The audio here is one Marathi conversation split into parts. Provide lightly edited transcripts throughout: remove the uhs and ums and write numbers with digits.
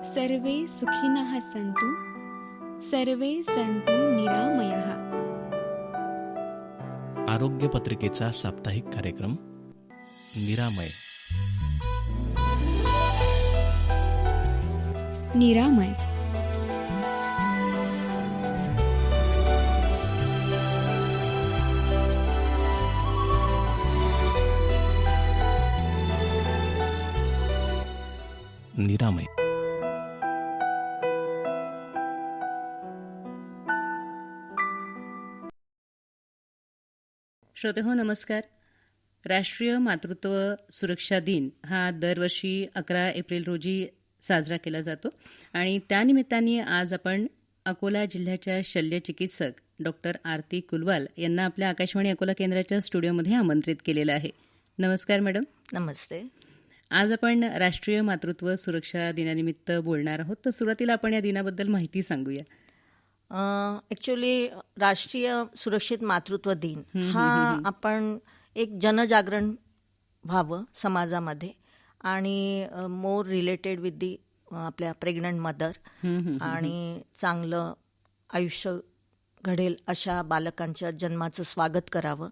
सर्वे सुखिनः सन्तु सर्वे सन्तु निरामयः. आरोग्य पत्रिकेचा साप्ताहिक कार्यक्रम निरामय. निरामय निरामय. श्रोतेहो नमस्कार. राष्ट्रीय मातृत्व सुरक्षा दिन हा दरवर्षी 11 एप्रिल रोजी साजरा केला जातो आणि त्यानिमित्ताने आज आपण अकोला जिल्ह्याच्या शल्यचिकित्सक डॉक्टर आरती कुलवाल यांना आपल्या आकाशवाणी अकोला केंद्राच्या स्टुडिओमध्ये आमंत्रित केलेलं आहे. नमस्कार मॅडम. नमस्ते. आज आपण राष्ट्रीय मातृत्व सुरक्षा दिनानिमित्त बोलणार आहोत, तर सुरुवातीला आपण या दिनाबद्दल माहिती सांगूया. ॲक्च्युली राष्ट्रीय सुरक्षित मातृत्व दिन हा आपण एक जनजागरण व्हावं समाजामध्ये आणि मोर रिलेटेड विथ दी आपल्या प्रेग्नंट मदर आणि चांगलं आयुष्य घडेल अशा बालकांच्या जन्माचं स्वागत करावं.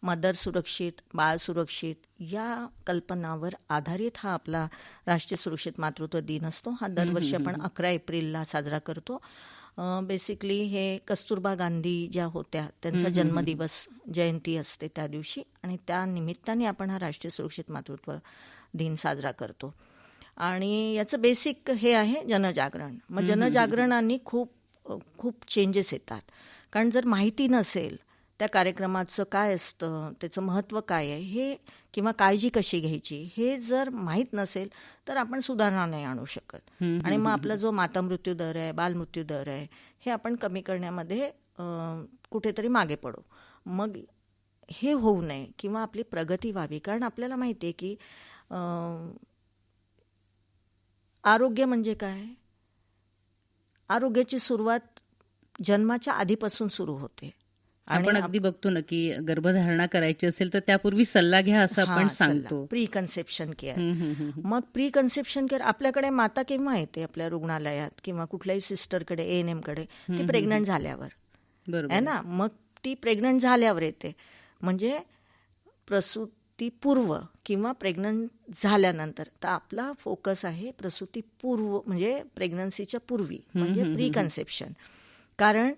मदर सुरक्षित, बाळ सुरक्षित या कल्पनावर आधारित हा आपला राष्ट्रीय सुरक्षित मातृत्व दिन असतो. हा दरवर्षी आपण 11 एप्रिलला साजरा करतो. बेसिकली हे कस्तुरबा गांधी ज्या होत्या त्यांचा जन्मदिवस जयंती असते त्या दिवशी आणि त्या निमित्ताने आपण हा राष्ट्रीय सुरक्षित मातृत्व दिन साजरा करतो. आणि याचं बेसिक हे आहे जनजागरण. मग जनजागरणाने खूप चेंजेस येतात. कारण जर माहिती नसेल त्या कार्यक्रमाचं काय असतं, त्याचं महत्त्व काय आहे हे किंवा काळजी कशी घ्यायची हे जर माहीत नसेल तर आपण सुधारणा नाही आणू शकत. आणि मग आपला जो मातामृत्यू दर आहे, बालमृत्यू दर आहे हे आपण कमी करण्यामध्ये कुठेतरी मागे पडू. मग हे होऊ नये किंवा आपली प्रगती व्हावी. कारण आपल्याला माहिती आहे की आरोग्य म्हणजे काय, आरोग्याची सुरुवात जन्माच्या आधीपासून सुरू होते. आपण अगदी बघतो ना की गर्भधारणा करायची असेल तर त्यापूर्वी सल्ला घ्या असं आपण सांगतो. Pre conception care. मग प्री कन्सेप्शन केअर आपल्याकडे माता केव्हा येते आपल्या रुग्णालयात किंवा कुठल्याही सिस्टरकडे ANM कडे, ती प्रेग्नंट झाल्यावर आहे ना. मग ती प्रेग्नंट झाल्यावर येते. म्हणजे प्रसूतीपूर्व किंवा प्रेग्नंट झाल्यानंतर. तर आपला फोकस आहे प्रसूतीपूर्व म्हणजे प्रेग्नन्सीच्या पूर्वी म्हणजे प्री कन्सेप्शन. कारण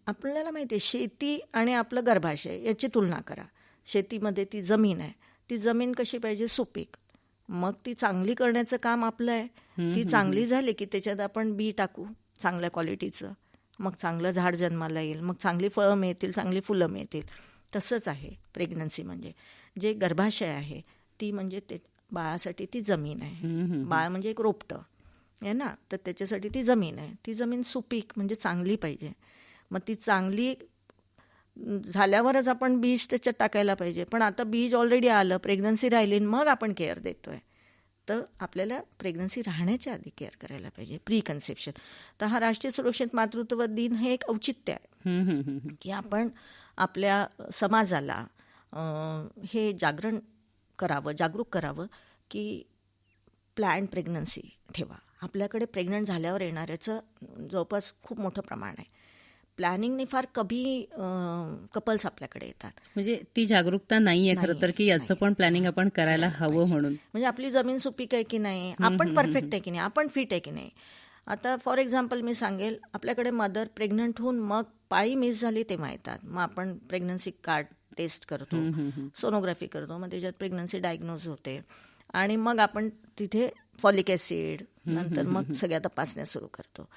आपल्याला माहिती आहे शेती आणि आपलं गर्भाशय याची तुलना करा. शेतीमध्ये ती जमीन आहे, ती जमीन कशी पाहिजे, सुपीक. मग ती चांगली करण्याचं काम आपलं आहे. ती चांगली झाली की त्याच्यात आपण बी टाकू चांगल्या क्वालिटीचं, मग चांगलं झाड जन्माला येईल, मग चांगली फळं मिळतील, चांगली फुलं मिळतील. तसंच आहे प्रेग्नन्सी म्हणजे जे गर्भाशय आहे ती म्हणजे ते बाळासाठी ती जमीन आहे. बाळ म्हणजे एक रोपटं आहे ना, तर त्याच्यासाठी ती जमीन आहे. ती जमीन सुपीक म्हणजे चांगली पाहिजे. मग ती चांगली झाल्यावरच आपण बीज त्याच्यात टाकायला पाहिजे. पण आता बीज ऑलरेडी आलं, प्रेग्नन्सी राहिली, मग आपण केअर देतोय. तर आपल्याला प्रेग्नन्सी राहण्याच्या आधी केअर करायला पाहिजे, प्री कन्सेप्शन. तर हा राष्ट्रीय सुरक्षित मातृत्व दिन हे एक औचित्य आहे की आपण आपल्या समाजाला हे जागरूक करावं की प्लॅन्ड प्रेग्नन्सी ठेवा. आपल्याकडे प्रेग्नंट झाल्यावर येणाऱ्याचं जवळपास खूप मोठं प्रमाण आहे. प्लॅनिंगने फार कमी कपल्स आपल्याकडे येतात. म्हणजे ती जागरूकता नाही आहे खरं तर की याचं पण प्लॅनिंग आपण करायला हवं. म्हणून म्हणजे आपली जमीन सुपीक आहे की नाही, आपण परफेक्ट आहे की नाही, आपण फिट आहे की नाही. आता फॉर एक्झाम्पल मी सांगेल, आपल्याकडे मदर प्रेग्नंट होऊन मग पाळी मिस झाली तेव्हा येतात. मग आपण प्रेग्नन्सी कार्ड टेस्ट करतो, सोनोग्राफी करतो, मग त्याच्यात प्रेग्नन्सी डायग्नोज होते आणि मग आपण तिथे फॉलिक ॲसिड नंतर मग सगळ्या तपासण्या सुरू करतो.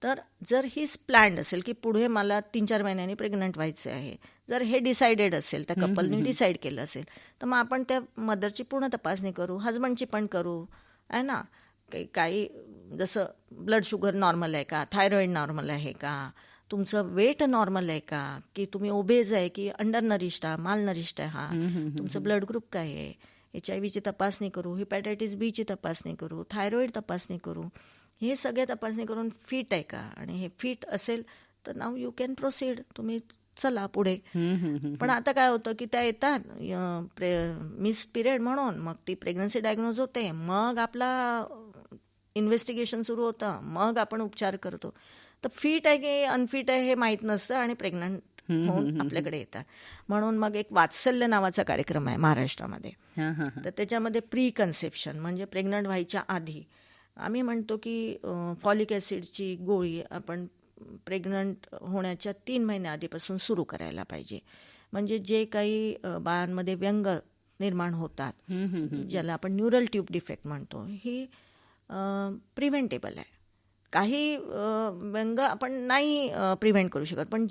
तर जर हीच प्लॅन्ड असेल की पुढे मला 3-4 महिन्यांनी प्रेग्नंट व्हायचं आहे, जर हे डिसाइडेड असेल, त्या कपलनी डिसाईड केलं असेल, तर मग आपण त्या मदरची पूर्ण तपासणी करू, हजबंडची पण करू आहे ना. काही जसं ब्लड शुगर नॉर्मल आहे का, थायरॉईड नॉर्मल आहे का, तुमचं वेट नॉर्मल आहे का, की तुम्ही ओबेज आहे की अंडर नरिष्ड आहे, माल नरिष्ड आहे, हा तुमचं ब्लड ग्रुप काय आहे, HIV तपासणी करू, हेपॅटायटिस बीची तपासणी करू, थायरॉईड तपासणी करू. हे सगळे तपासणी करून फिट आहे का, आणि हे फिट असेल तर नाव यू कॅन प्रोसीड, तुम्ही चला पुढे. पण आता काय होतं की त्या येतात मिस पिरियड म्हणून, मग ती प्रेग्नन्सी डायग्नोज होते, मग आपला इन्व्हेस्टिगेशन सुरू होतं, मग आपण उपचार करतो. तर फिट आहे की अनफिट आहे हे माहीत नसतं आणि प्रेग्नंट होऊन आपल्याकडे येतात. म्हणून मग एक वात्सल्य नावाचा कार्यक्रम आहे महाराष्ट्रामध्ये. तर त्याच्यामध्ये प्री कन्सेप्शन म्हणजे प्रेग्नंट व्हायच्या आधी आम्ही म्हणतो की फॉलिक ॲसिडची गोळी आपण प्रेग्नंट होण्याच्या 3 महिन्या आधीपासून सुरू करायला पाहिजे. म्हणजे जे काही बाळांमध्ये व्यंग निर्माण होतात, ज्याला आपण न्यूरल ट्यूब डिफेक्ट म्हणतो, ही प्रिव्हेंटेबल आहे. काही व्यंग आपण नाही प्रिव्हेंट करू शकत, पण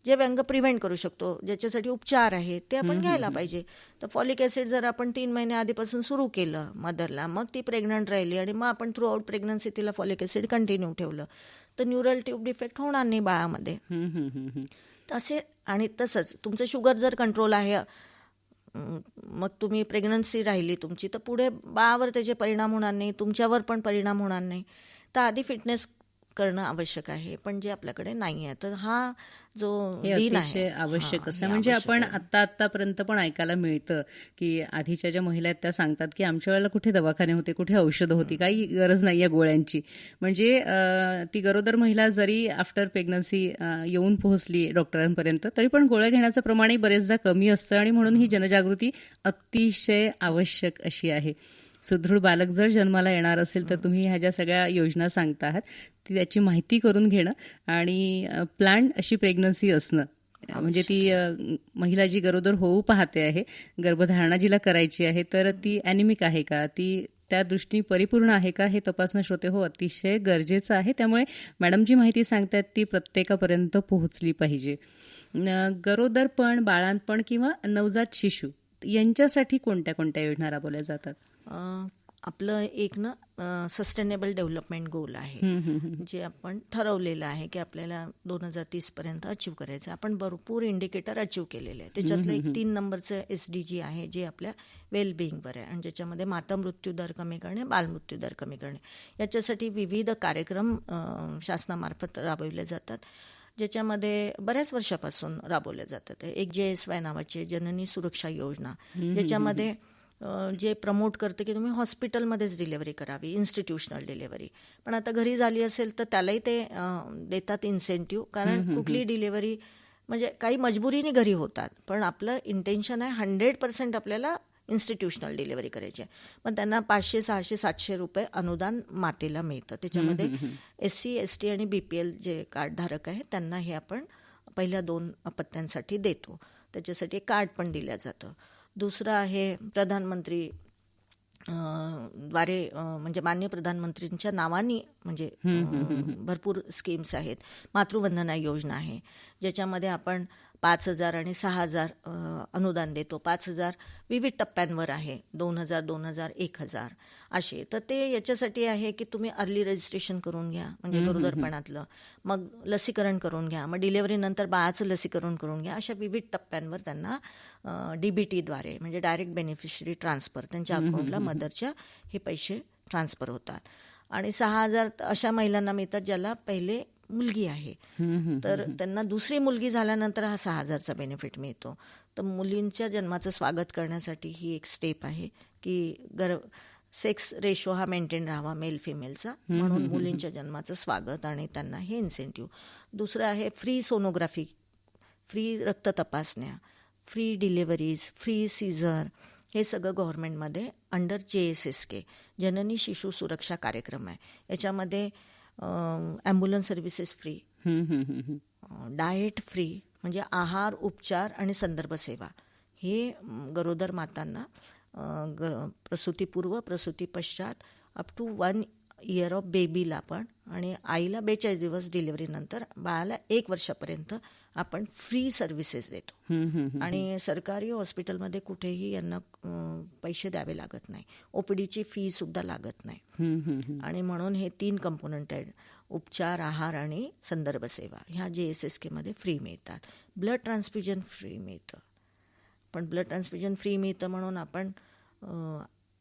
जे व्यंग प्रिव्हेंट करू शकतो, ज्याच्यासाठी उपचार आहेत, ते आपण घ्यायला पाहिजे. तर फॉलिक ॲसिड जर आपण 3 महिन्या आधीपासून सुरू केलं मदरला, मग ती प्रेग्नंट राहिली आणि मग आपण थ्रू आउट प्रेग्नन्सी तिला फॉलिक ॲसिड कंटिन्यू ठेवलं, तर न्यूरल ट्यूब डिफेक्ट होणार नाही बाळामध्ये. तसे आणि तसंच तुमचं शुगर जर कंट्रोल आहे, मग तुम्ही प्रेग्नन्सी राहिली तुमची, तर पुढे बाळावर त्याचे परिणाम होणार नाही, तुमच्यावर पण परिणाम होणार नाही. तर आधी फिटनेस करणं आवश्यक आहे, पण जे आपल्याकडे नाही आहे. तर हा जो दिन अतिशय आहे आवश्यक असं म्हणजे आपण आतापर्यंत पण ऐकायला मिळतं की आधीच्या ज्या महिला आहेत त्या सांगतात की आमच्या वेळेला कुठे दवाखाने होते, कुठे औषधं होती, काही गरज नाही आहे गोळ्यांची. म्हणजे ती गरोदर महिला जरी आफ्टर प्रेग्नन्सी येऊन पोहोचली डॉक्टरांपर्यंत, तरी पण गोळ्या घेण्याचं प्रमाणही बरेचदा कमी असतं आणि म्हणून ही जनजागृती अतिशय आवश्यक अशी आहे. सुदृढ बालक जर जन्माला येणार असेल तर तुम्ही ह्या ज्या सगळ्या योजना सांगता आहात ती त्याची माहिती करून घेणं आणि प्लॅन अशी प्रेग्नन्सी असणं, म्हणजे ती महिला जी गरोदर होऊ पाहते आहे, गर्भधारणा जिला करायची आहे, तर ती ॲनिमिक आहे का, ती त्या दृष्टीने परिपूर्ण आहे का, हे तपासणं श्रोते हो अतिशय गरजेचं आहे. त्यामुळे मॅडम जी माहिती सांगतात ती प्रत्येकापर्यंत पोहोचली पाहिजे. गरोदरपण, बाळांपण किंवा नवजात शिशु यांच्यासाठी कोणत्या कोणत्या योजना राबवल्या जातात? आपलं एक सस्टेनेबल डेव्हलपमेंट गोल आहे, जे आपण ठरवलेलं आहे की आपल्याला 2030 पर्यंत अचीव करायचं. आपण भरपूर इंडिकेटर अचीव केलेले आहे. त्याच्यातलं एक 3 नंबरचं SDG आहे जे आपल्या वेलबिईंगवर आहे आणि ज्याच्यामध्ये माता मृत्यू दर कमी करणे, बालमृत्यू दर कमी करणे, याच्यासाठी विविध कार्यक्रम शासनामार्फत राबवले जातात, ज्याच्यामध्ये बऱ्याच वर्षापासून राबवल्या जातात. एक JSY नावाची जननी सुरक्षा योजना, ज्याच्यामध्ये जे प्रमोट करते की तुम्ही हॉस्पिटलमध्येच डिलेव्हरी करावी, इन्स्टिट्यूशनल डिलेव्हरी. पण आता घरी झाली असेल तर त्यालाही ते देतात इन्सेंटिव्ह, कारण कुठली डिलेव्हरी म्हणजे काही मजबुरीने घरी होतात, पण आपलं इंटेन्शन आहे 100% आपल्याला इन्स्टिट्यूशनल डिलेव्हरी करायची आहे. मग त्यांना 500, 600, 700 रुपये अनुदान मातेला मिळतं. त्याच्यामध्ये SC, ST आणि BPL जे कार्डधारक आहेत त्यांना हे आपण पहिल्या 2 अपत्यांसाठी देतो. त्याच्यासाठी कार्ड पण दिलं जातं. दुसरं आहे प्रधानमंत्री द्वारे म्हणजे माननीय प्रधानमंत्रींच्या नावाने म्हणजे भरपूर स्कीम्स आहेत. मातृवंदना योजना आहे, ज्याच्यामध्ये आपण 5,000 आणि 6,000 अनुदान देतो. 5,000 विविध टप्प्यांवर आहे, 2,000, 2,000, 1,000 असे. तर ते याच्यासाठी आहे की तुम्ही अर्ली रजिस्ट्रेशन करून घ्या, म्हणजे गरोदरपणातलं, मग लसीकरण करून घ्या, मग डिलेव्हरीनंतर बाळाचं लसीकरण करून घ्या. अशा विविध टप्प्यांवर त्यांना DBTद्वारे म्हणजे डायरेक्ट बेनिफिशरी ट्रान्सफर त्यांच्या अकाउंटला मदरच्या हे पैसे ट्रान्सफर होतात. आणि 6,000 अशा महिलांना मिळतात ज्याला पहिले मुलगी आहे, तर त्यांना दुसरी मुलगी झाल्यानंतर हा 6,000चा बेनिफिट मिळतो. तर मुलींच्या जन्माचं स्वागत करण्यासाठी ही एक स्टेप आहे की सेक्स रेशो हा मेंटेन राहावा मेल फिमेलचा, म्हणून मुलींच्या जन्माचं स्वागत आणि त्यांना हे इन्सेंटिव्ह. दुसरं आहे फ्री सोनोग्राफी, फ्री रक्त तपासण्या, फ्री डिलेव्हरीज, फ्री सीझर, हे सगळं गव्हर्नमेंटमध्ये अंडर JSSK जननी शिशु सुरक्षा कार्यक्रम आहे. याच्यामध्ये ambulance services free, diet free म्हणजे आहार, उपचार आणि संदर्भ सेवा हे गरोदर मातांना प्रसूतीपूर्व, प्रसूती पश्चात अप टू 1 इयर ऑफ बेबीला पण, आणि आईला 42 दिवस डिलिव्हरीनंतर, बाळाला 1 वर्षापर्यंत आपण फ्री सर्व्हिसेस देतो. आणि सरकारी हॉस्पिटलमध्ये कुठेही यांना पैसे द्यावे लागत नाही, OPDची फी सुद्धा लागत नाही. आणि म्हणून हे 3 कंपोनंट आहेत, उपचार, आहार आणि संदर्भ सेवा, ह्या JSSKमध्ये फ्री मिळतात. ब्लड ट्रान्सफ्युजन फ्री मिळतं, पण ब्लड ट्रान्सफ्युजन फ्री मिळतं म्हणून आपण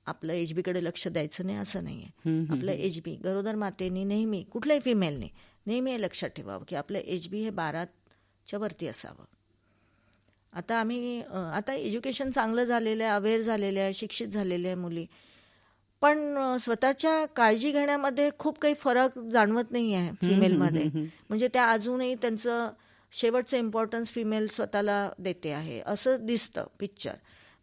आपलं HBकडे लक्ष द्यायचं नाही असं नाही आहे. आपलं HB गरोदर मातेने नेहमी, कुठल्याही फिमेलने नेहमी हे लक्षात ठेवावं की आपलं HB हे 12च्या वरती असावं. आता एज्युकेशन चांगलं झालेलं आहे, अवेअर झालेलं आहे, शिक्षित झालेल्या आहे मुली, पण स्वतःच्या काळजी घेण्यामध्ये खूप काही फरक जाणवत नाही आहे फिमेलमध्ये. म्हणजे त्या अजूनही त्यांचं शेवटचं इम्पॉर्टन्स फिमेल स्वतःला देते आहे असं दिसतं पिक्चर.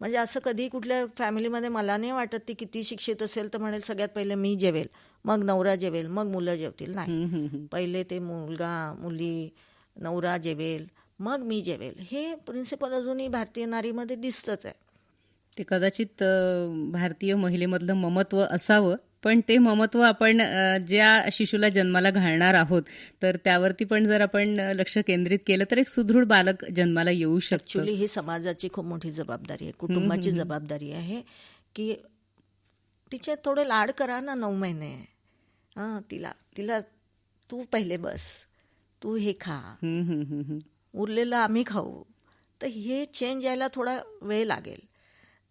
म्हणजे असं कधी कुठल्या फॅमिलीमध्ये मला नाही वाटत ती किती शिक्षित असेल तर म्हणेल सगळ्यात पहिले मी जेवेल, मग नवरा जेवेल, मग मुलं जेवतील. नाही, पहिले ते मुलगा मुली नवरा जेवेल मग मी जेवेल, हे प्रिन्सिपल अजूनही भारतीय नारीमध्ये दिसतंच आहे. ते कदाचित भारतीय महिलेमधलं ममत्व असावं, पण ते ममत्व आपण ज्या शिशूला जन्माला घालणार आहोत तर त्यावरती पण जर आपण लक्ष केंद्रित केलं तर एक सुदृढ बालक जन्माला येऊ शकतं. ॲक्च्युली ही समाजाची खूप मोठी जबाबदारी आहे, कुटुंबाची जबाबदारी आहे की तिचे थोडे लाड करा ना. 9 महिने हां, तिला तू पहिले बस, तू हे खा, उरलेलं आम्ही खाऊ. तर हे चेंज यायला थोडा वेळ लागेल.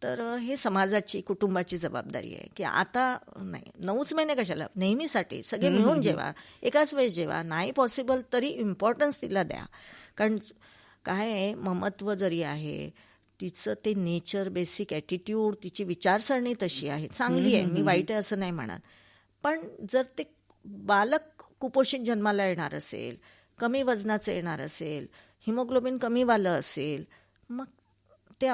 तर हे समाजाची कुटुंबाची जबाबदारी आहे की आता नाही 9च महिने कशाला, नेहमीसाठी सगळे मिळून जेवा, एकाच वेळेस जेवा. नाही पॉसिबल तरी इम्पॉर्टन्स तिला द्या. कारण काय आहे, ममत्व जरी आहे तिचं ते नेचर, बेसिक ॲटिट्यूड, तिची विचारसरणी तशी आहे, चांगली आहे, मी वाईट आहे असं नाही म्हणत. पण जर ते बालक कुपोषित जन्माला येणार असेल, कमी वजनाचं येणार असेल, हिमोग्लोबिन कमीवालं असेल, मग ते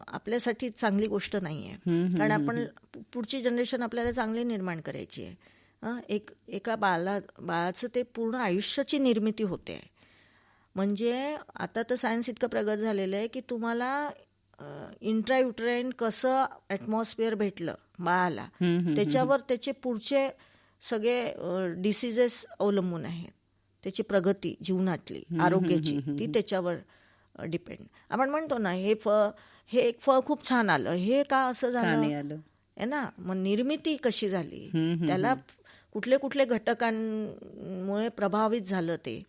आपल्यासाठी चांगली गोष्ट नाही आहे. कारण आपण पुढची जनरेशन आपल्याला चांगली निर्माण करायची आहे. एका बाळाचं ते पूर्ण आयुष्याची निर्मिती होते. म्हणजे आता तर सायन्स इतकं प्रगत झालेलं आहे की तुम्हाला इंट्रायुट्राईन कसं ॲटमॉस्फिअर भेटलं बाळाला त्याच्यावर त्याचे पुढचे सगळे डिसिजेस अवलंबून आहेत. त्याची प्रगती जीवनातली आरोग्याची ती त्याच्यावर डिपेंड. आपण म्हणतो ना हे एक फळ खूप छान आलं, हे का असं झालं आहे ना. मग निर्मिती कशी झाली, त्याला कुठले कुठले घटकांमुळे प्रभावित झालं ते.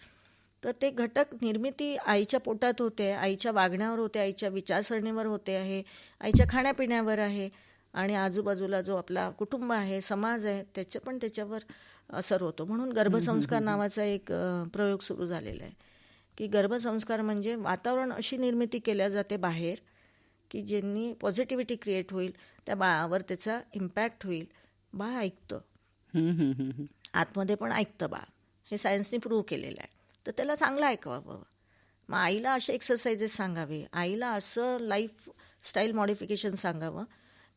तर ते घटक निर्मिती आईच्या पोटात होते, आईच्या वागण्यावर होते, आईच्या विचारसरणीवर होते आहे, आईच्या खाण्यापिण्यावर आहे, आणि आजूबाजूला जो आपला कुटुंब आहे, समाज आहे, त्याच्यावर असर होतो. म्हणून गर्भसंस्कार नावाचा एक प्रयोग सुरू झालेला आहे की गर्भसंस्कार म्हणजे वातावरण अशी निर्मिती केल्या जाते बाहेर की ज्यांनी पॉझिटिव्हिटी क्रिएट होईल, त्या बाळावर त्याचा इम्पॅक्ट होईल. बाळ ऐकतं, आतमध्ये पण ऐकतं बाळ, हे सायन्सने प्रूव्ह केलेलं आहे. तर त्याला चांगलं ऐकवावं. मग आईला असे एक्सरसाइजेस सांगावे, आईला असं लाईफस्टाईल मॉडिफिकेशन सांगावं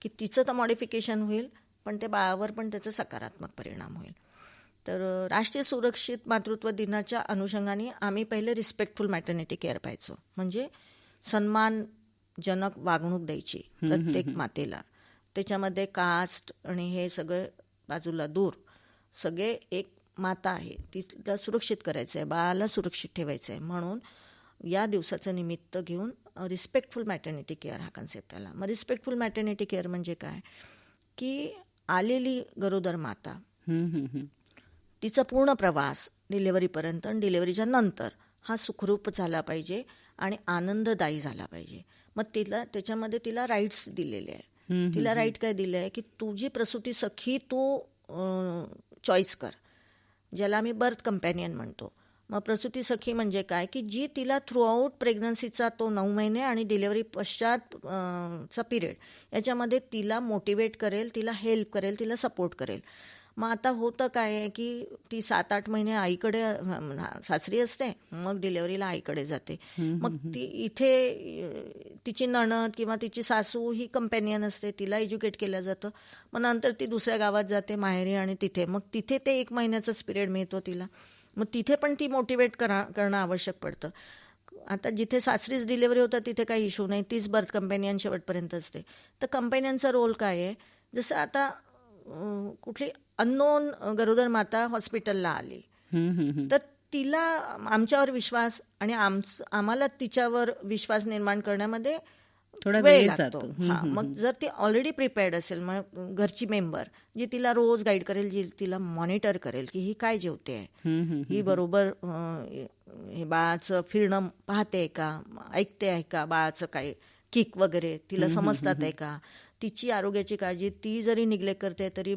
की तिचं तर मॉडिफिकेशन होईल पण ते बाळावर पण त्याचा सकारात्मक परिणाम होईल. तर राष्ट्रीय सुरक्षित मातृत्व दिनाच्या अनुषंगाने आम्ही पहिले रिस्पेक्टफुल मॅटर्निटी केअर पाहायचो. म्हणजे सन्मानजनक वागणूक द्यायची प्रत्येक मातेला. त्याच्यामध्ये कास्ट आणि हे सगळं बाजूला दूर, सगळे एक माता आहे, तिला सुरक्षित करायचं आहे, बाळाला सुरक्षित ठेवायचं आहे. म्हणून या दिवसाचं निमित्त घेऊन रिस्पेक्टफुल मॅटर्निटी केअर हा कन्सेप्ट आला. मग रिस्पेक्टफुल मॅटर्निटी केअर म्हणजे काय की आलेली गरोदर माता, तिचा पूर्ण प्रवास डिलेव्हरीपर्यंत आणि डिलेव्हरीच्या नंतर हा सुखरूप झाला पाहिजे आणि आनंददायी झाला पाहिजे. मग त्याच्यामध्ये तिला राईट्स दिलेले आहे. तिला राईट काय दिले आहे की तुझी प्रसूती सखी तू चॉईस कर, ज्याला आम्ही बर्थ कंपॅनियन म्हणतो. मग प्रसूती सखी म्हणजे काय की जी तिला थ्रूआऊट प्रेग्नन्सीचा तो 9 महिने आणि डिलेव्हरी पश्चातचा पिरियड याच्यामध्ये तिला मोटिवेट करेल, तिला हेल्प करेल, तिला सपोर्ट करेल. मग आता होतं काय आहे की ती 7-8 महिने आईकडे सासरी असते, मग डिलेव्हरीला आईकडे जाते. मग ती इथे तिची नणद किंवा तिची सासू ही कंपॅनियन असते, तिला एज्युकेट केलं जातं. मग नंतर ती दुसऱ्या गावात जाते माहेरी आणि मग तिथे ते 1 महिन्याचाच पिरियड मिळतो तिला. मग तिथे पण ती मोटिवेट करणं आवश्यक पडतं. आता जिथे सासरीच डिलेव्हरी होतं तिथे काही इश्यू नाही, तीच बर्थ कंपॅनियन शेवटपर्यंत असते. तर कंपॅनियनचा रोल काय आहे, जसं आता कुठली अननोन गरोदर माता हॉस्पिटलला आली तर तिला आमच्यावर विश्वास आणि आम्हाला तिच्यावर विश्वास निर्माण करण्यामध्ये थोडा वेळ लागतो. मग जर ती ऑलरेडी प्रिपेअर्ड असेल, मग घरची मेंबर जी तिला रोज गाईड करेल, जी तिला मॉनिटर करेल की ही काय जेवते आहे, ही बरोबर हे बाळाचं फिरणं पाहते का, ऐकते आहे का, बाळाचं काय किक वगैरे तिला समजतात आहे का, तिची आरोग्याची काळजी ती जरी निग्लेक्ट करते तरी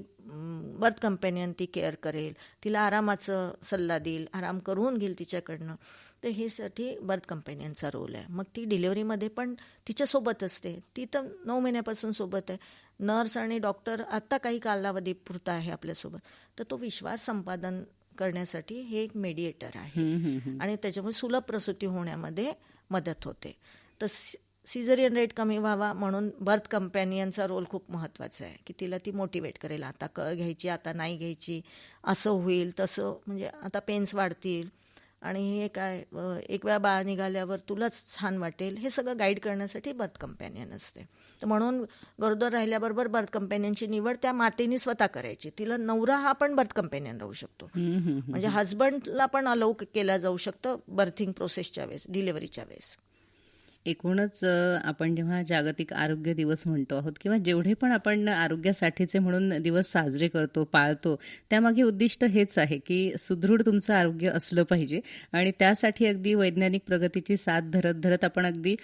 बर्थ कंपॅनियन ती केअर करेल, तिला आरामाचं सल्ला देईल, आराम करून घेईल तिच्याकडनं. तर हे साठी बर्थ कंपॅनियनचा रोल आहे. मग ती डिलेव्हरीमध्ये पण तिच्यासोबत असते, ती तर 9 महिन्यापासून सोबत आहे. नर्स आणि डॉक्टर आता काही कालावधीपुरता आहे आपल्यासोबत, तर तो विश्वास संपादन करण्यासाठी हे एक मेडिएटर आहे आणि त्याच्यामुळे सुलभ प्रसूती होण्यामध्ये मदत होते. तर सिझरियन रेट कमी व्हावा म्हणून बर्थ कंपॅनियनचा रोल खूप महत्त्वाचा आहे, की तिला ती मोटिवेट करेल, आता कळ घ्यायची, आता नाही घ्यायची, असं होईल तसं, म्हणजे आता पेन्स वाढतील आणि हे काय एक वेळा बाळ निघाल्यावर तुलाच छान वाटेल, हे सगळं गाईड करण्यासाठी बर्थ कंपॅनियन असते. तर म्हणून गरोदर राहिल्याबरोबर बर्थ कंपॅनियनची निवड त्या मातेने स्वतः करायची. तिला नवरा हा पण बर्थ कंपॅनियन राहू शकतो, म्हणजे हजबंडला पण अलाउ केला जाऊ शकतं बर्थिंग प्रोसेसच्या वेळेस, डिलिव्हरीच्या वेळेस. एकूणच आपण जेव्हा जागतिक आरोग्य दिवस म्हणतो आहोत किंवा जेवढे पण आपण आरोग्यासाठीचे म्हणून दिवस साजरे करतो, पाळतो, त्यामागे उद्दिष्ट हेच आहे की सुदृढ तुमचं आरोग्य असलं पाहिजे आणि त्यासाठी अगदी वैज्ञानिक प्रगतीची साथ धरत धरत आपण अगदी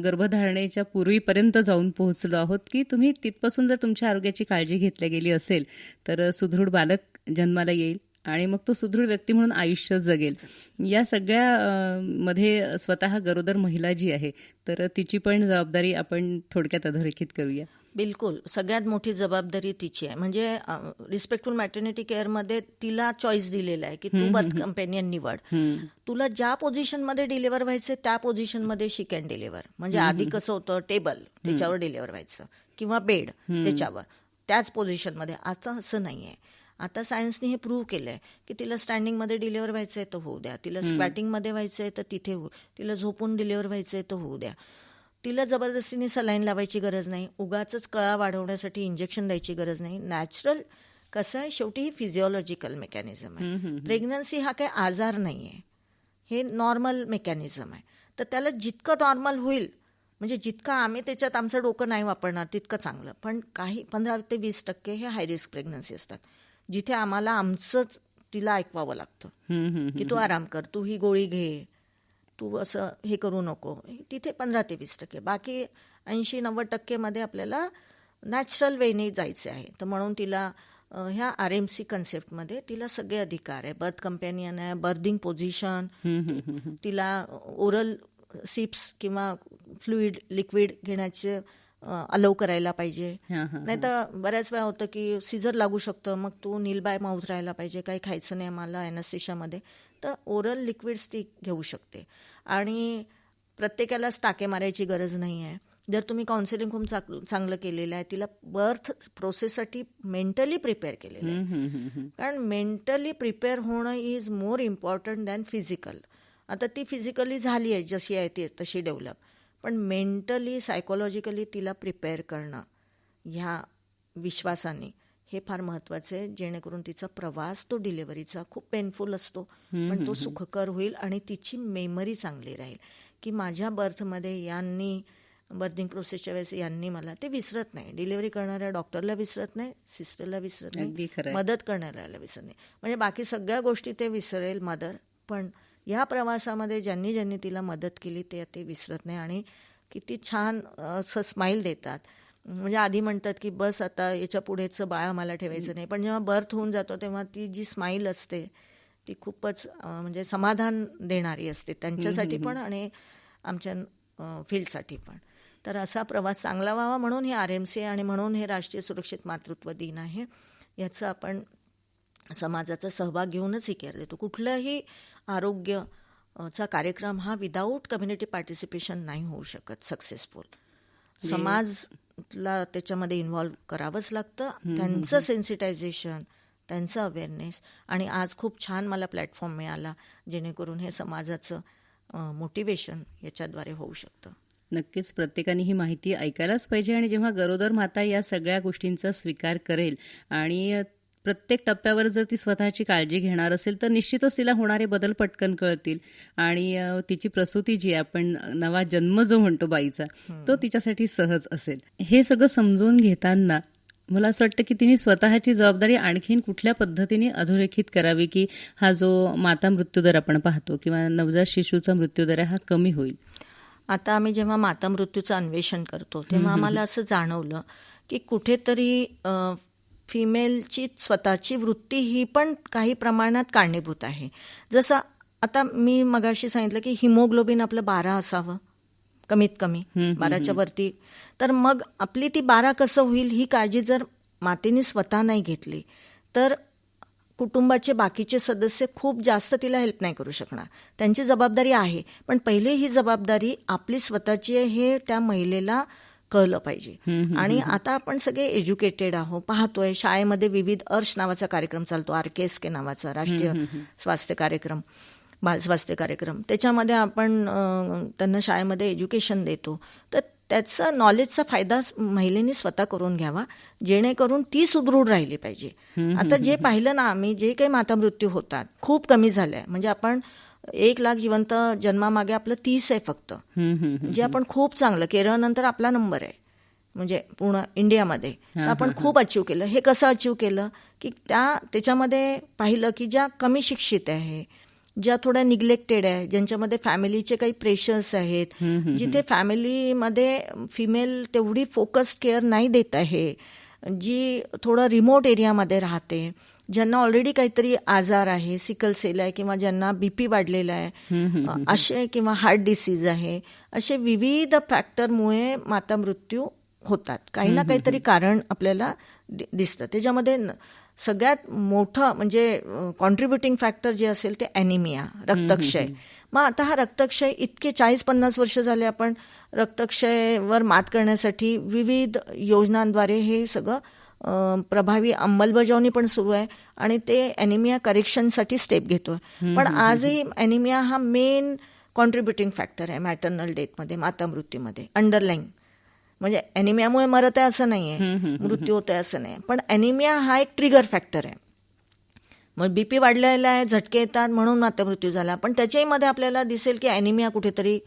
गर्भधारणेच्या पूर्वीपर्यंत जाऊन पोहोचलो आहोत की तुम्ही तिथपासून जर तुमच्या आरोग्याची काळजी घेतली गेली असेल तर सुदृढ बालक जन्माला येईल आणि मग तो सुदृढ व्यक्ती म्हणून आयुष्य जगेल. या सगळ्या मध्ये स्वतः गरोदर महिला जी आहे तर तिची पण जबाबदारी आपण थोडक्यात अधोरेखित करूया. बिलकुल, सगळ्यात मोठी जबाबदारी तिची आहे. म्हणजे रिस्पेक्टफुल मॅटर्निटी केअरमध्ये तिला चॉईस दिलेला आहे की तू बर्थ कंपॅनियन निवड, तुला ज्या पोझिशनमध्ये डिलिव्हर व्हायचं त्या पोझिशनमध्ये शी कॅन डिलिव्हर. म्हणजे आधी कसं होतं, टेबल त्याच्यावर डिलिव्हर व्हायचं किंवा बेड त्याच्यावर, त्याच पोझिशनमध्ये. आता असं नाही आहे. आता सायन्सने हे प्रूव्ह केलं आहे की तिला स्टँडिंगमध्ये डिलिव्हर व्हायचं आहे तर होऊ द्या, तिला स्क्वॅटिंगमध्ये व्हायचं आहे तर तिथे होऊ, तिला झोपून डिलिव्हर व्हायचं आहे तर होऊ द्या. तिला जबरदस्तीने सलाईन लावायची गरज नाही, उगाचच कळा वाढवण्यासाठी इंजेक्शन द्यायची गरज नाही. नॅचरल कसं आहे, शेवटी ही फिजिओलॉजिकल मेकॅनिझम आहे. प्रेग्नन्सी हा काही आजार नाही आहे, हे नॉर्मल मेकॅनिझम आहे. तर त्याला जितकं नॉर्मल होईल, म्हणजे जितकं आम्ही त्याच्यात आमचं डोकं नाही वापरणार तितकं चांगलं. पण काही 15 ते 20% हे हाय रिस्क प्रेग्नन्सी असतात, जिथे आम्हाला आमचंच तिला ऐकवावं लागतं की तू आराम कर, तू ही गोळी घे, तू असं हे करू नको. तिथे 15 ते 20%, बाकी 80-90% मध्ये आपल्याला नॅचरल वेने जायचे आहे. तर म्हणून तिला ह्या RMC कन्सेप्टमध्ये तिला सगळे अधिकार आहे. बर्थ कंपॅनियन आहे, बर्थिंग पोझिशन, तिला ओरल सिप्स किंवा फ्लुइड लिक्विड घेण्याचे अलाउ करायला पाहिजे. नाही तर बऱ्याच वेळा होतं की सीझर लागू शकतं, मग तू नील बाय माउथ राहायला पाहिजे, काही खायचं नाही मला ॲनेस्थेशियामध्ये, तर ओरल लिक्विड्स ती घेऊ शकते. आणि प्रत्येकालाच टाके मारायची गरज नाही आहे. जर तुम्ही काउन्सिलिंग खूप चांगलं केलेलं आहे, तिला बर्थ प्रोसेससाठी मेंटली प्रिपेअर केलेलं आहे. कारण मेंटली प्रिपेअर होणं is more important than physical. आता ती फिजिकली झाली आहे जशी आहे ती तशी डेव्हलप, पण मेंटली सायकोलॉजिकली तिला प्रिपेअर करणं ह्या विश्वासाने हे फार महत्त्वाचं आहे, जेणेकरून तिचा प्रवास तो डिलिव्हरीचा खूप पेनफुल असतो पण तो सुखकर होईल आणि तिची मेमरी चांगली राहील की माझ्या बर्थमध्ये यांनी बर्थिंग प्रोसेसच्या वेळेस यांनी मला ते विसरत नाही. डिलिव्हरी करणाऱ्या डॉक्टरला विसरत नाही, सिस्टरला विसरत नाही, मदत करणाऱ्याला विसरत नाही. म्हणजे बाकी सगळ्या गोष्टी ते विसरेल मदर, पण या प्रवासामध्ये ज्यांनी ज्यांनी तिला मदत केली ते विसरत नाही आणि किती छान असं स्माईल देतात. म्हणजे आधी म्हणतात की बस आता याच्या पुढेचं बाळ आम्हाला ठेवायचं नाही, पण जेव्हा बर्थ होऊन जातो तेव्हा ती जी स्माईल असते ती खूपच म्हणजे समाधान देणारी असते त्यांच्यासाठी पण आणि आमच्या फील्डसाठी पण. तर असा प्रवास चांगला व्हावा म्हणून हे RMC आणि म्हणून हे राष्ट्रीय सुरक्षित मातृत्व दिन आहे. याचं आपण समाजाचा सहभाग घेऊनच ही केअर देतो. कुठलाही आरोग्याचा कार्यक्रम हा विदाऊट कम्युनिटी पार्टिसिपेशन नाही होऊ शकत सक्सेसफुल. समाजला त्याच्यामध्ये इन्व्हॉल्व करावंच लागतं, त्यांचं सेन्सिटायझेशन, त्यांचं अवेअरनेस. आणि आज खूप छान मला प्लॅटफॉर्म मिळाला जेणेकरून हे समाजाचं मोटिवेशन याच्याद्वारे होऊ शकतं. नक्कीच प्रत्येकाने ही माहिती ऐकायलाच पाहिजे आणि जेव्हा गरोदर माता या सगळ्या गोष्टींचा स्वीकार करेल आणि प्रत्येक टप्प्यावर जर ती स्वतःची काळजी घेणार असेल तर निश्चितच तिला होणारे बदल पटकन कळतील आणि तिची प्रसूती जी आहे, आपण नवा जन्म जो म्हणतो बाईचा, तो तिच्यासाठी सहज असेल. हे सगळं समजून घेताना मला असं वाटतं की तिने स्वतःची जबाबदारी आणखीन कुठल्या पद्धतीने अधोरेखित करावी की हा जो माता मृत्यूदर आपण पाहतो किंवा नवजात शिशूचा मृत्यूदर आहे हा कमी होईल. आता आम्ही जेव्हा माता मृत्यूचं अन्वेषण करतो तेव्हा आम्हाला असं जाणवलं की कुठेतरी फिमेलची स्वतःची वृत्ती ही पण काही प्रमाणात कारणीभूत आहे. जसं आता मी मगाशी सांगितलं की हिमोग्लोबिन आपलं 12 असावं, कमीत कमी 12च्या वरती. तर मग आपली ती 12 कसं होईल ही काळजी जर मातेने स्वतः नाही घेतली तर कुटुंबाचे बाकीचे सदस्य खूप जास्त तिला हेल्प नाही करू शकणार. त्यांची जबाबदारी आहे, पण पहिले ही जबाबदारी आपली स्वतःची आहे हे त्या महिलेला कळलं पाहिजे. आणि आता आपण सगळे एज्युकेटेड आहोत, पाहतोय शाळेमध्ये विविध अर्श नावाचा कार्यक्रम चालतो, RKSK नावाचा राष्ट्रीय स्वास्थ्य कार्यक्रम, बाल स्वास्थ्य कार्यक्रम. त्याच्यामध्ये आपण त्यांना शाळेमध्ये एज्युकेशन देतो. तर त्याचा नॉलेजचा फायदा महिलेने स्वतः करून घ्यावा, जेणेकरून ती सुदृढ राहिली पाहिजे. आता जे पाहिलं ना आम्ही, जे काही मातामृत्यू होतात खूप कमी झाले. म्हणजे आपण 1 लाख जिवंत जन्मामागे आपलं 30 आहे फक्त, जे आपण खूप चांगलं. केरळनंतर आपला नंबर आहे म्हणजे पूर्ण इंडियामध्ये. तर आपण खूप अचीव केलं. हे कसं अचीव केलं की त्याच्यामध्ये पाहिलं की ज्या कमी शिक्षित आहे, ज्या थोड्या निग्लेक्टेड आहे, ज्यांच्यामध्ये फॅमिलीचे काही प्रेशर्स आहेत, जिथे फॅमिलीमध्ये फिमेल तेवढी फोकस्ड केअर नाही देत आहे, जी थोडं रिमोट एरियामध्ये राहते, ज्यांना ऑलरेडी काहीतरी आजार आहे, सिकल सेल आहे किंवा ज्यांना BP वाढलेला आहे असे, किंवा हार्ट डिसीज आहे, असे विविध फॅक्टरमुळे मातामृत्यू होतात. काही ना काहीतरी कारण आपल्याला दिसतं. त्याच्यामध्ये सगळ्यात मोठं म्हणजे कॉन्ट्रीब्युटिंग फॅक्टर जे असेल ते ॲनिमिया, रक्तक्षय. मग आता हा रक्तक्षय इतके 40-50 वर्ष झाले आपण रक्तक्षयवर मात करण्यासाठी विविध योजनांद्वारे हे सगळं प्रभावी अंमलबजावणी पण सुरू आहे आणि ते ॲनिमिया करेक्शनसाठी स्टेप घेतोय. पण आजही ॲनिमिया हा मेन कॉन्ट्रीब्युटिंग फॅक्टर आहे मॅटर्नल डेथमध्ये, मातामृत्यूमध्ये. अंडरलाईन म्हणजे ॲनिमियामुळे मरत आहे असं नाही आहे, मृत्यू होत आहे असं नाही, पण ॲनिमिया हा एक ट्रिगर फॅक्टर आहे. मग BP वाढलेला आहे, झटके येतात म्हणून मातामृत्यू झाला, पण त्याच्याही मध्ये आपल्याला दिसेल की ॲनिमिया कुठेतरी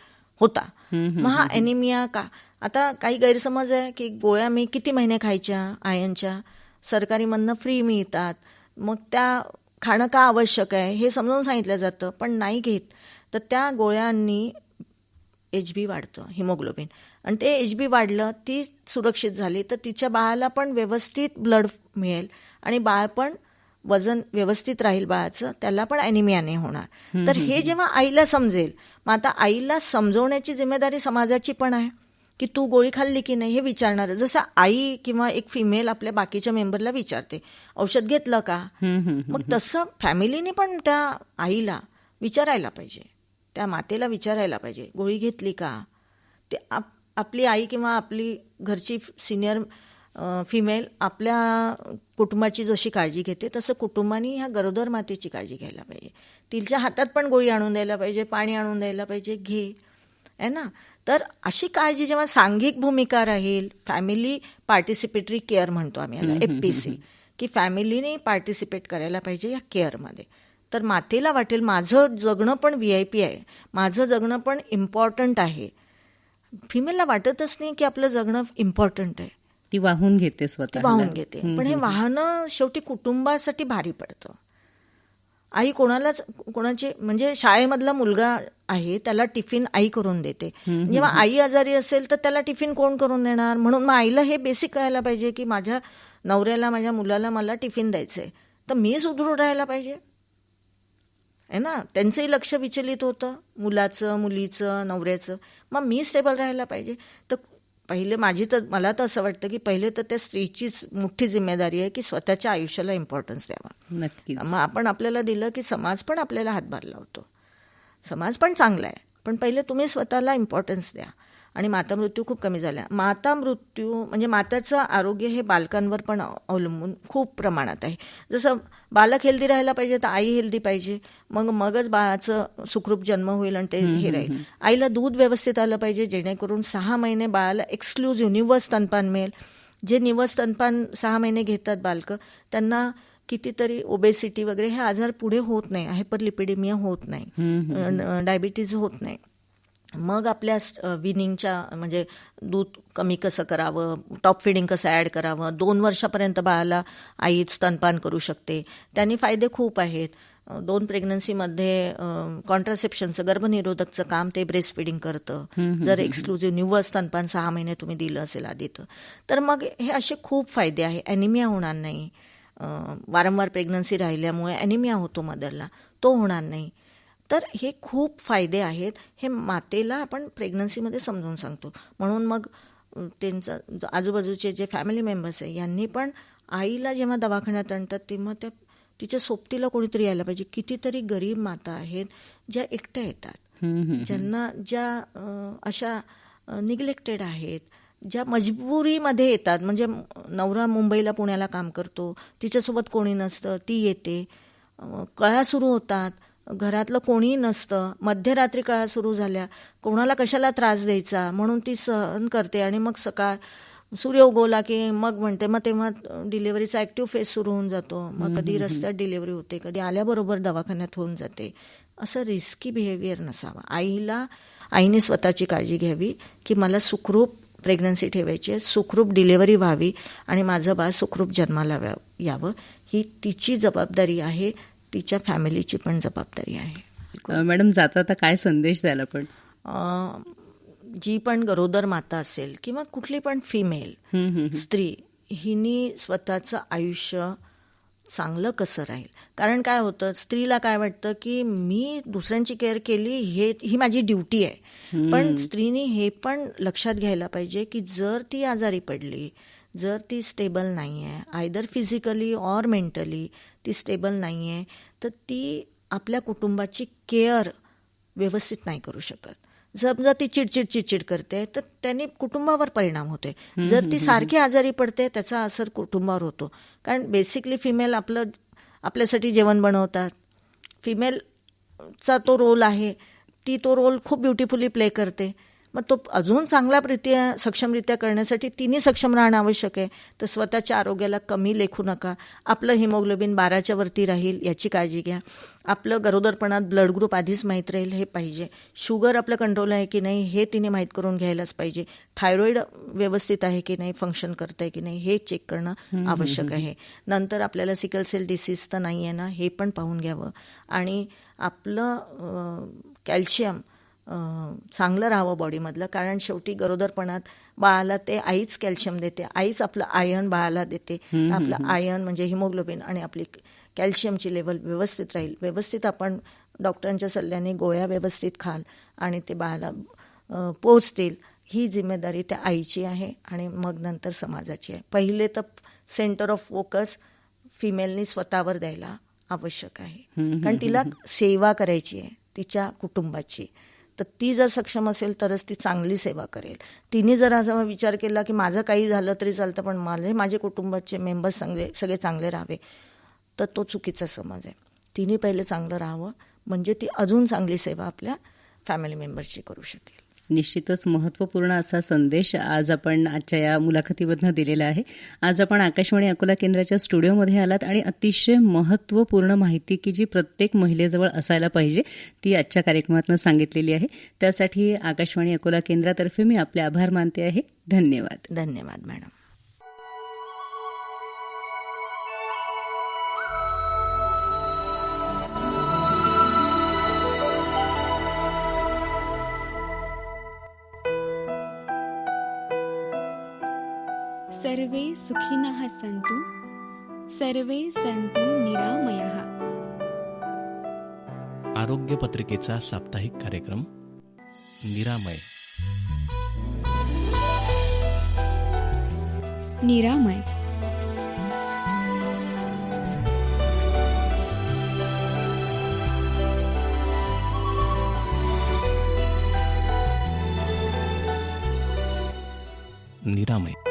होता. मग हा ॲनिमिया का? आता काही गैरसमज आहे की गोळ्या मी किती महिने खायच्या आयर्नच्या, सरकारीमधनं फ्री मिळतात, मग त्या खाणं का आवश्यक आहे हे समजावून सांगितलं जातं, पण नाही घेत. तर त्या गोळ्यांनी HB वाढतं, हिमोग्लोबिन, आणि ते HB वाढलं, ती सुरक्षित झाली तर तिच्या बाळाला पण व्यवस्थित ब्लड मिळेल आणि बाळ पण वजन व्यवस्थित राहील बाळाचं, त्याला पण ॲनिमिया नाही होणार. तर हे जेव्हा आईला समजेल, मग आता आईला समजवण्याची जिम्मेदारी समाजाची पण आहे की तू गोळी खाल्ली की नाही हे विचारणार. जसं आई किंवा एक फिमेल आपल्या बाकीच्या मेंबरला विचारते औषध घेतलं का, मग तसं फॅमिलीने पण त्या आईला विचारायला पाहिजे, त्या मातेला विचारायला पाहिजे गोळी घेतली का. ते आपली आई किंवा आपली घरची सिनियर फिमेल आपल्या कुटुंबाची जशी काळजी घेते तसं कुटुंबाने ह्या गरोदर मातेची काळजी घ्यायला पाहिजे. तिच्या हातात पण गोळी आणून द्यायला पाहिजे, पाणी आणून द्यायला पाहिजे, घे आहे ना. तर अशी काळजी जेव्हा सांघिक भूमिका राहील, फॅमिली पार्टिसिपेटरी केअर म्हणतो आम्ही याला, FPC, की फॅमिलीने पार्टिसिपेट करायला पाहिजे या केअरमध्ये, तर मातेला वाटेल माझं जगणं पण VIP आहे, माझं जगणं पण इम्पॉर्टंट आहे. फिमेलला वाटतच नाही की आपलं जगणं इम्पॉर्टंट आहे, ती वाहून घेते स्वतः, वाहून घेते. पण हे वाहनं शेवटी कुटुंबासाठी भारी पडतं. आई कोणाची म्हणजे शाळेमधला मुलगा आहे त्याला टिफिन आई करून देते, जेव्हा आई आजारी असेल तर त्याला टिफिन कोण करून देणार. म्हणून मग आईला हे बेसिक कळायला पाहिजे की माझ्या नवऱ्याला, माझ्या मुलाला मला टिफिन द्यायचंय, तर मी सुदृढ राहायला पाहिजे आहे ना. त्यांचंही लक्ष विचलित होतं, मुलाचं, मुलीचं, नवऱ्याचं, मग मी स्टेबल राहायला पाहिजे. तर पहिले मला तर असं वाटतं की पहिले तर त्या स्त्रीचीच मोठी जिम्मेदारी आहे की स्वतःच्या आयुष्याला इम्पॉर्टन्स द्यावा. नक्कीच. मग आपण आपल्याला दिलं की समाज पण आपल्याला हातभार लावतो, समाज पण चांगला आहे, पण पहिले तुम्ही स्वतःला इम्पॉर्टन्स द्या. आणि मातामृत्यू खूप कमी झाल्या. मातामृत्यू म्हणजे माताचं आरोग्य हे बालकांवर पण अवलंबून खूप प्रमाणात आहे. जसं बालक हेल्दी राहायला पाहिजे तर आई हेल्दी पाहिजे, मगच बाळाचं सुखरूप जन्म होईल आणि ते हे राहील. आईला दूध व्यवस्थित आलं पाहिजे जेणेकरून 6 महिने बाळाला एक्सक्लुझिव्ह निव्वळ स्तनपान मिळेल. जे निव्वळ स्तनपान 6 महिने घेतात बालकं, त्यांना कितीतरी ओबेसिटी वगैरे हे आजार पुढे होत नाही, हायपरलिपिडेमिया होत नाही, डायबिटीज होत नाही. मग आपल्या विनिंगच्या म्हणजे दूध कमी कसं करावं, टॉप फिडिंग कसं ॲड करावं, 2 वर्षापर्यंत बाळाला आई स्तनपान करू शकते, त्यांनी फायदे खूप आहेत. 2 प्रेग्नन्सीमध्ये कॉन्ट्रासेप्शनचं, गर्भनिरोधकचं काम ते ब्रेस्ट फिडिंग करतं. जर एक्सक्लुझिव्ह निव्वळ स्तनपान 6 महिने तुम्ही दिलं असेल आधी तर मग हे असे खूप फायदे आहे. ॲनिमिया होणार नाही, वारंवार प्रेग्नन्सी राहिल्यामुळे ॲनिमिया होतो मदरला, तो होणार नाही. तर हे खूप फायदे आहेत. हे मातेला आपण प्रेग्नन्सीमध्ये समजावून सांगतो. म्हणून मग त्यांचं आजूबाजूचे जे फॅमिली मेंबर्स आहे यांनी पण आईला जेव्हा दवाखान्यात आणतात तेव्हा तिच्या सोबतीला कोणीतरी यायला पाहिजे. कितीतरी गरीब माता आहेत ज्या एकट्या येतात, ज्यांना ज्या अशा निग्लेक्टेड आहेत, ज्या मजबुरीमध्ये येतात. म्हणजे नवरा मुंबईला पुण्याला काम करतो, तिच्यासोबत कोणी नसतं, ती येते, कळा सुरू होतात, घरातलं कोणीही नसतं, मध्यरात्री कळा सुरू झाल्या, कोणाला कशाला त्रास द्यायचा म्हणून ती सहन करते. आणि मग सकाळ सूर्य उगवला की मग म्हणते, मग तेव्हा डिलिव्हरीचा ॲक्टिव्ह फेज सुरू होऊन जातो. मग कधी रस्त्यात डिलिव्हरी होते, कधी आल्याबरोबर दवाखान्यात होऊन जाते. असं रिस्की बिहेवियर नसावा. आईने स्वतःची काळजी घ्यावी की मला सुखरूप प्रेग्नन्सी ठेवायची आहे, सुखरूप डिलिव्हरी व्हावी आणि माझं बाळ सुखरूप जन्माला यावं. ही तिची जबाबदारी आहे, तिच्या फॅमिलीची पण जबाबदारी आहे. मॅडम, जाता आता काय संदेश द्याल आपण? जी पण गरोदर माता असेल किंवा कुठली पण फिमेल स्त्री, हिनी स्वतःचं आयुष्य चांगलं कसं राहील. कारण काय होतं, स्त्रीला काय वाटतं की मी दुसऱ्यांची केअर केली, ही माझी ड्युटी आहे. पण स्त्रीने हे पण लक्षात घ्यायला पाहिजे की जर ती आजारी पडली, जर ती स्टेबल नाही आहे, आयदर फिजिकली ऑर मेंटली ती स्टेबल नाही आहे, तर ती आपल्या कुटुंबाची केअर व्यवस्थित नाही करू शकत. समजा ती चिडचिड करते तर त्याने कुटुंबावर परिणाम होते. जर ती सारखी आजारी पडते त्याचा असर कुटुंबावर होतो. कारण बेसिकली फिमेल आपल्यासाठी जेवण बनवतात, फिमेलचा तो रोल आहे, ती तो रोल खूप ब्युटिफुली प्ले करते. मग तो अजून चांगल्यारीत्या सक्षमरित्या करण्यासाठी तिने सक्षम राहणं आवश्यक आहे. तर स्वतःच्या आरोग्याला कमी लेखू नका. आपलं हिमोग्लोबिन 12च्या वरती राहील याची काळजी घ्या. आपलं गरोदरपणात ब्लड ग्रुप आधीच माहीत राहील हे पाहिजे. शुगर आपलं कंट्रोल आहे की नाही हे तिने माहीत करून घ्यायलाच पाहिजे. थायरॉईड व्यवस्थित आहे की नाही, फंक्शन करत आहे की नाही हे चेक करणं आवश्यक आहे. नंतर आपल्याला सिकल सेल डिसीज तर नाही आहे ना हे पण पाहून घ्यावं. आणि आपलं कॅल्शियम चांगलं राहावं बॉडीमधलं. कारण शेवटी गरोदरपणात बाळाला ते आईच कॅल्शियम देते, आईच आपलं आयर्न बाळाला देते. आपलं आयर्न म्हणजे हिमोग्लोबिन आणि आपली कॅल्शियमची लेवल व्यवस्थित राहील. व्यवस्थित आपण डॉक्टरांच्या सल्ल्याने गोळ्या व्यवस्थित खाल आणि ते बाळाला पोचतील. ही जिम्मेदारी त्या आईची आहे आणि मग नंतर समाजाची आहे. पहिले तर सेंटर ऑफ फोकस फिमेलनी स्वतःवर द्यायला आवश्यक आहे. कारण तिला सेवा करायची आहे तिच्या कुटुंबाची. तर ती जर सक्षम असेल तरच ती चांगली सेवा करेल. तिने जर असा विचार केला की माझं काही झालं तरी चालतं पण माझे कुटुंबाचे मेंबर्स सगळे चांगले राहावे, तर तो चुकीचा समज आहे. तिने पहिले चांगलं राहावं म्हणजे ती अजून चांगली सेवा आपल्या फॅमिली मेंबर्सची करू शकेल. निश्चितच महत्त्वपूर्ण असा संदेश आज आपण आजच्या या मुलाखतीमधनं दिलेला आहे. आज आपण आकाशवाणी अकोला केंद्राच्या स्टुडिओमध्ये आलात आणि अतिशय महत्त्वपूर्ण माहिती की जी प्रत्येक महिलेजवळ असायला पाहिजे ती आजच्या कार्यक्रमातनं सांगितलेली आहे. त्यासाठी आकाशवाणी अकोला केंद्रातर्फे मी आपले आभार मानते आहे. धन्यवाद. धन्यवाद मॅडम. सर्वे सुखिनः सन्तु, सर्वे सन्तु निरामयः. आरोग्य पत्रिकेचा साप्ताहिक कार्यक्रम निरामय. निरामय. निरामय.